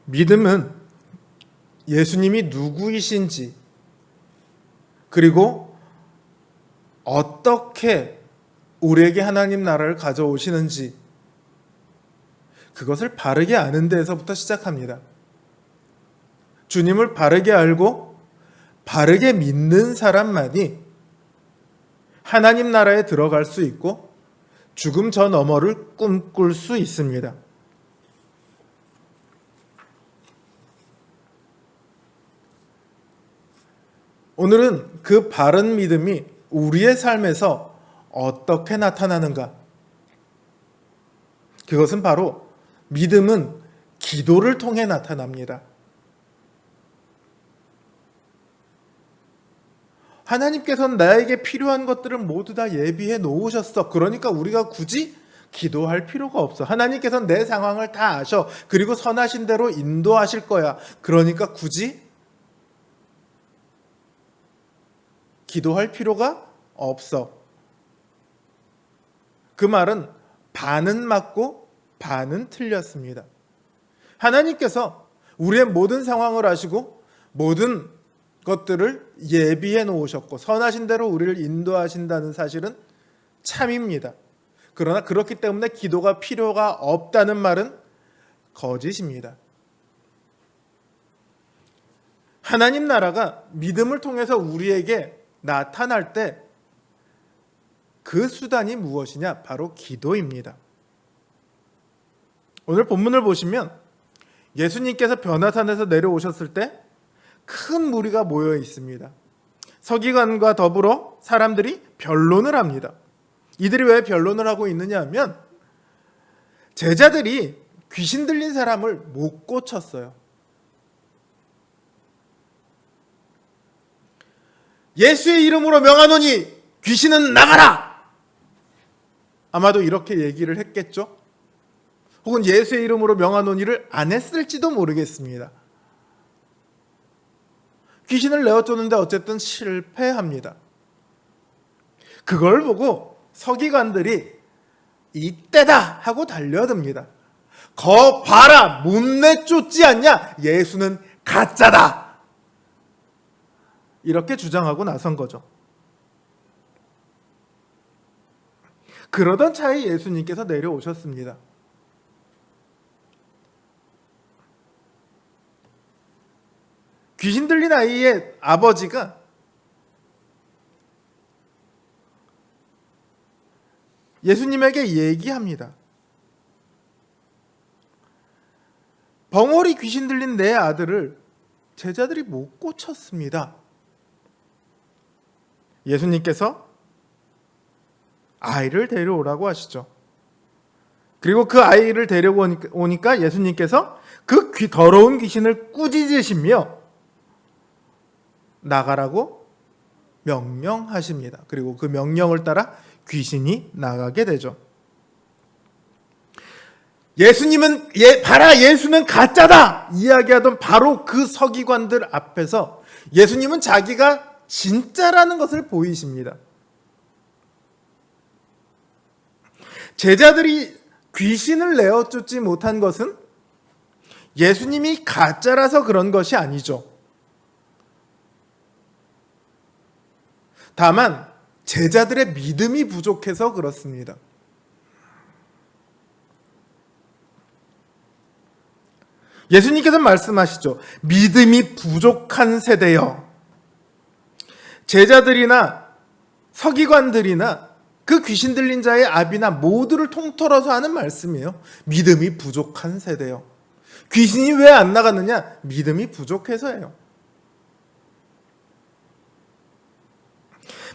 믿음은 예수님이 누구이신지, 그리고 어떻게 우리에게 하나님 나라를 가져오시는지, 그것을 바르게 아는 데에서부터 시작합니다. 주님을 바르게 알고 바르게 믿는 사람만이 하나님 나라에 들어갈 수 있고 죽음 저 너머를 꿈꿀 수 있습니다. 오늘은 그 바른 믿음이 우리의 삶에서 어떻게 나타나는가? 그것은 바로 믿음은 기도를 통해 나타납니다. 하나님께서는 나에게 필요한 것들을 모두 다 예비해 놓으셨어. 그러니까 우리가 굳이 기도할 필요가 없어. 하나님께서는 내 상황을 다 아셔. 그리고 선하신 대로 인도하실 거야. 그러니까 굳이 기도할 필요가 없어. 그 말은 반은 맞고 반은 틀렸습니다. 하나님께서 우리의 모든 상황을 아시고 모든 것들을 예비해 놓으셨고 선하신 대로 우리를 인도하신다는 사실은 참입니다. 그러나 그렇기 때문에 기도가 필요가 없다는 말은 거짓입니다. 하나님 나라가 믿음을 통해서 우리에게 나타날 때 그 수단이 무엇이냐? 바로 기도입니다. 오늘 본문을 보시면 예수님께서 변화산에서 내려오셨을 때 큰 무리가 모여 있습니다. 서기관과 더불어 사람들이 변론을 합니다. 이들이 왜 변론을 하고 있느냐 하면 제자들이 귀신 들린 사람을 못 고쳤어요. 예수의 이름으로 명하노니 귀신은 나가라! 아마도 이렇게 얘기를 했겠죠? 혹은 예수의 이름으로 명하노니를 안 했을지도 모르겠습니다. 귀신을 내어쫓는데 어쨌든 실패합니다. 그걸 보고 서기관들이 이때다 하고 달려듭니다. 거 봐라, 못 내쫓지 않냐? 예수는 가짜다. 이렇게 주장하고 나선 거죠. 그러던 차에 예수님께서 내려오셨습니다. 귀신 들린 아이의 아버지가 예수님에게 얘기합니다. 벙어리 귀신 들린 내 아들을 제자들이 못 고쳤습니다. 예수님께서 아이를 데려오라고 하시죠. 그리고 그 아이를 데려오니까 예수님께서 그 더러운 귀신을 꾸짖으시며 나가라고 명령하십니다. 그리고 그 명령을 따라 귀신이 나가게 되죠. 예수님은 봐라, 예수는 가짜다 이야기하던 바로 그 서기관들 앞에서 예수님은 자기가 진짜라는 것을 보이십니다. 제자들이 귀신을 내어쫓지 못한 것은 예수님이 가짜라서 그런 것이 아니죠. 다만 제자들의 믿음이 부족해서 그렇습니다. 예수님께서 말씀하시죠. 믿음이 부족한 세대여. 제자들이나 서기관들이나 그 귀신 들린 자의 아비나 모두를 통틀어서 하는 말씀이에요. 믿음이 부족한 세대요. 귀신이 왜 안 나갔느냐? 믿음이 부족해서예요.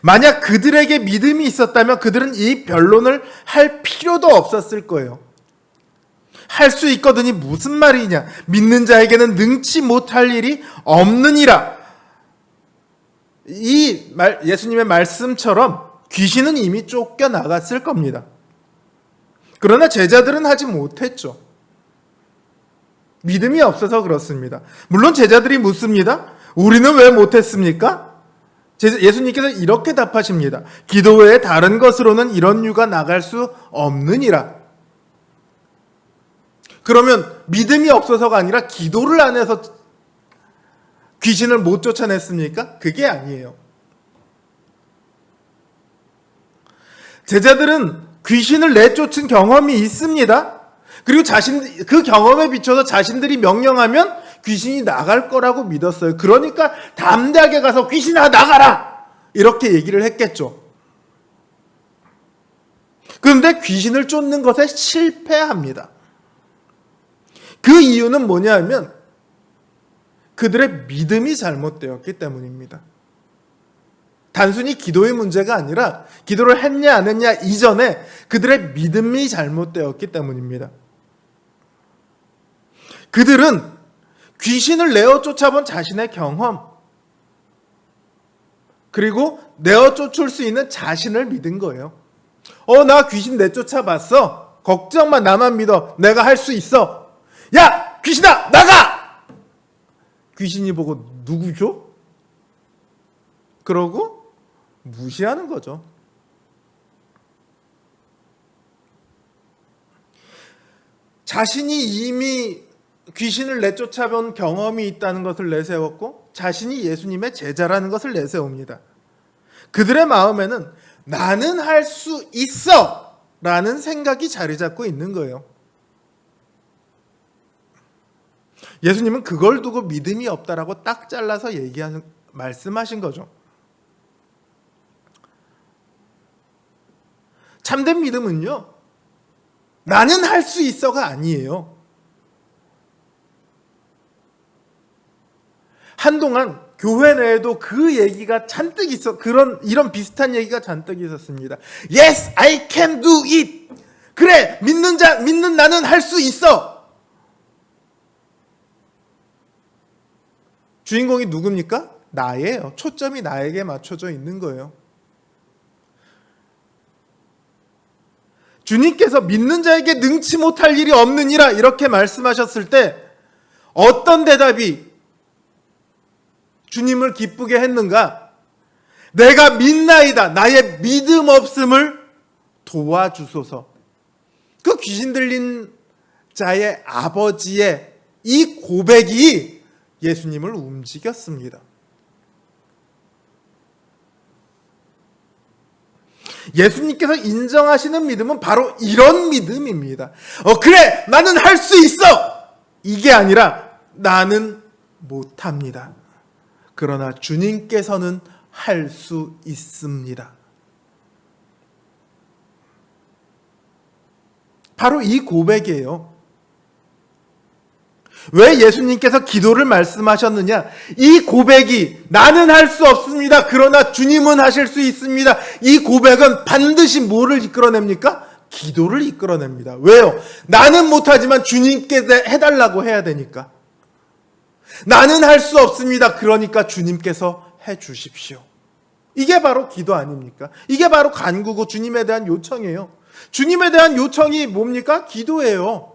만약 그들에게 믿음이 있었다면 그들은 이 변론을 할 필요도 없었을 거예요. 할 수 있거든이 무슨 말이냐? 믿는 자에게는 능치 못할 일이 없느니라. 예수님의 말씀처럼 귀신은 이미 쫓겨나갔을 겁니다. 그러나 제자들은 하지 못했죠. 믿음이 없어서 그렇습니다. 물론 제자들이 묻습니다. 우리는 왜 못했습니까? 예수님께서 이렇게 답하십니다. 기도 외에 다른 것으로는 이런 유가 나갈 수 없느니라. 그러면 믿음이 없어서가 아니라 기도를 안 해서 귀신을 못 쫓아냈습니까? 그게 아니에요. 제자들은 귀신을 내쫓은 경험이 있습니다. 그리고 그 경험에 비춰서 자신들이 명령하면 귀신이 나갈 거라고 믿었어요. 그러니까 담대하게 가서 귀신아 나가라! 이렇게 얘기를 했겠죠. 그런데 귀신을 쫓는 것에 실패합니다. 그 이유는 뭐냐면 그들의 믿음이 잘못되었기 때문입니다. 단순히 기도의 문제가 아니라 기도를 했냐 안 했냐 이전에 그들의 믿음이 잘못되었기 때문입니다. 그들은 귀신을 내어 쫓아본 자신의 경험, 그리고 내어 쫓을 수 있는 자신을 믿은 거예요. 나 귀신 내쫓아봤어. 걱정 마, 나만 믿어. 내가 할 수 있어. 야, 귀신아, 나가! 귀신이 보고 누구죠? 그러고 무시하는 거죠. 자신이 이미 귀신을 내쫓아본 경험이 있다는 것을 내세웠고 자신이 예수님의 제자라는 것을 내세웁니다. 그들의 마음에는 나는 할 수 있어! 라는 생각이 자리 잡고 있는 거예요. 예수님은 그걸 두고 믿음이 없다라고 딱 잘라서 말씀하신 거죠. 참된 믿음은요, 나는 할 수 있어가 아니에요. 한동안 교회 내에도 그 얘기가 잔뜩 이런 비슷한 얘기가 잔뜩 있었습니다. Yes, I can do it. 그래, 믿는 나는 할 수 있어. 주인공이 누굽니까? 나예요. 초점이 나에게 맞춰져 있는 거예요. 주님께서 믿는 자에게 능치 못할 일이 없느니라 이렇게 말씀하셨을 때 어떤 대답이 주님을 기쁘게 했는가? 내가 믿나이다. 나의 믿음 없음을 도와주소서. 그 귀신 들린 자의 아버지의 이 고백이 예수님을 움직였습니다. 예수님께서 인정하시는 믿음은 바로 이런 믿음입니다. 그래, 나는 할 수 있어! 이게 아니라 나는 못합니다. 그러나 주님께서는 할 수 있습니다. 바로 이 고백이에요. 왜 예수님께서 기도를 말씀하셨느냐? 이 고백이 나는 할 수 없습니다. 그러나 주님은 하실 수 있습니다. 이 고백은 반드시 뭐를 이끌어냅니까? 기도를 이끌어냅니다. 왜요? 나는 못하지만 주님께 해달라고 해야 되니까. 나는 할 수 없습니다. 그러니까 주님께서 해주십시오. 이게 바로 기도 아닙니까? 이게 바로 간구고 주님에 대한 요청이에요. 주님에 대한 요청이 뭡니까? 기도예요.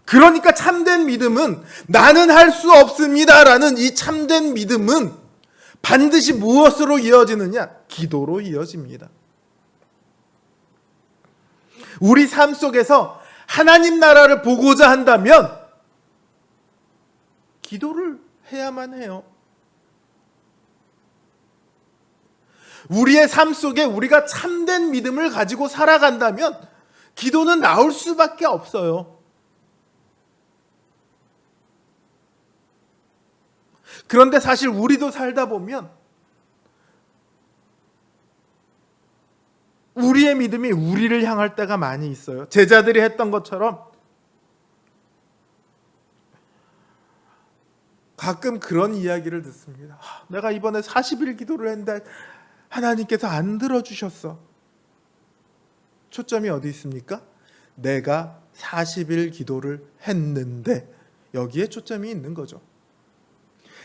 그러니까 참된 믿음은 나는 할 수 없습니다라는 이 참된 믿음은 반드시 무엇으로 이어지느냐? 기도로 이어집니다. 우리 삶 속에서 하나님 나라를 보고자 한다면 기도를 해야만 해요. 우리의 삶 속에 우리가 참된 믿음을 가지고 살아간다면 기도는 나올 수밖에 없어요. 그런데 사실 우리도 살다 보면 우리의 믿음이 우리를 향할 때가 많이 있어요. 제자들이 했던 것처럼 가끔 그런 이야기를 듣습니다. 내가 이번에 40일 기도를 했는데 하나님께서 안 들어주셨어. 초점이 어디 있습니까? 내가 40일 기도를 했는데 여기에 초점이 있는 거죠.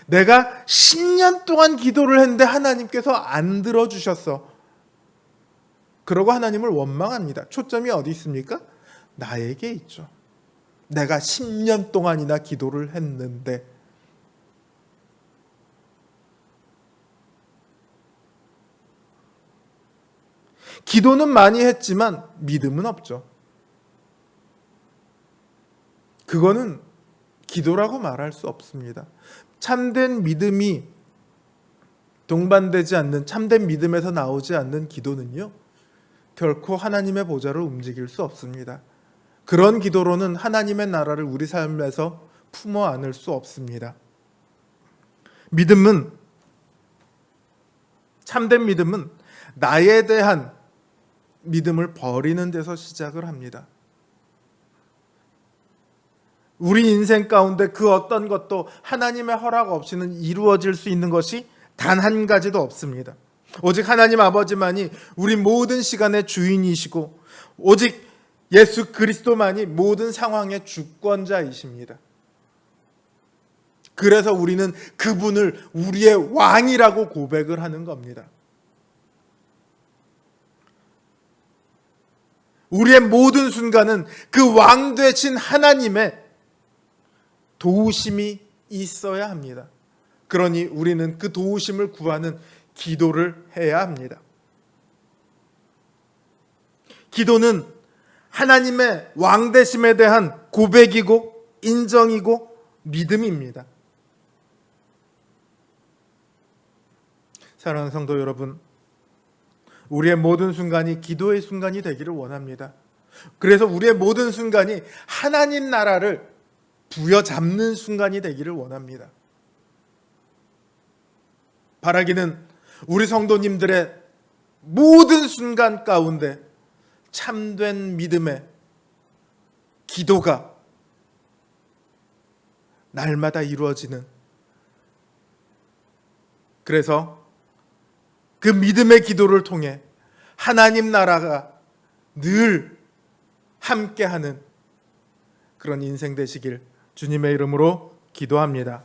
내가 10년 동안 기도를 했는데 하나님께서 안 들어주셨어. 그러고 하나님을 원망합니다. 초점이 어디 있습니까? 나에게 있죠. 내가 10년 동안이나 기도를 했는데 기도는 많이 했지만 믿음은 없죠. 그거는 기도라고 말할 수 없습니다. 참된 믿음이 동반되지 않는, 참된 믿음에서 나오지 않는 기도는요, 결코 하나님의 보좌를 움직일 수 없습니다. 그런 기도로는 하나님의 나라를 우리 삶에서 품어 안을 수 없습니다. 믿음은, 참된 믿음은 나에 대한 믿음을 버리는 데서 시작을 합니다. 우리 인생 가운데 그 어떤 것도 하나님의 허락 없이는 이루어질 수 있는 것이 단 한 가지도 없습니다. 오직 하나님 아버지만이 우리 모든 시간의 주인이시고 오직 예수 그리스도만이 모든 상황의 주권자이십니다. 그래서 우리는 그분을 우리의 왕이라고 고백을 하는 겁니다. 우리의 모든 순간은 그 왕 되신 하나님의 도우심이 있어야 합니다. 그러니 우리는 그 도우심을 구하는 기도를 해야 합니다. 기도는 하나님의 왕되심에 대한 고백이고 인정이고 믿음입니다. 사랑하는 성도 여러분, 우리의 모든 순간이 기도의 순간이 되기를 원합니다. 그래서 우리의 모든 순간이 하나님 나라를 부여잡는 순간이 되기를 원합니다. 바라기는 우리 성도님들의 모든 순간 가운데 참된 믿음의 기도가 날마다 이루어지는, 그래서 그 믿음의 기도를 통해 하나님 나라가 늘 함께하는 그런 인생 되시길 주님의 이름으로 기도합니다.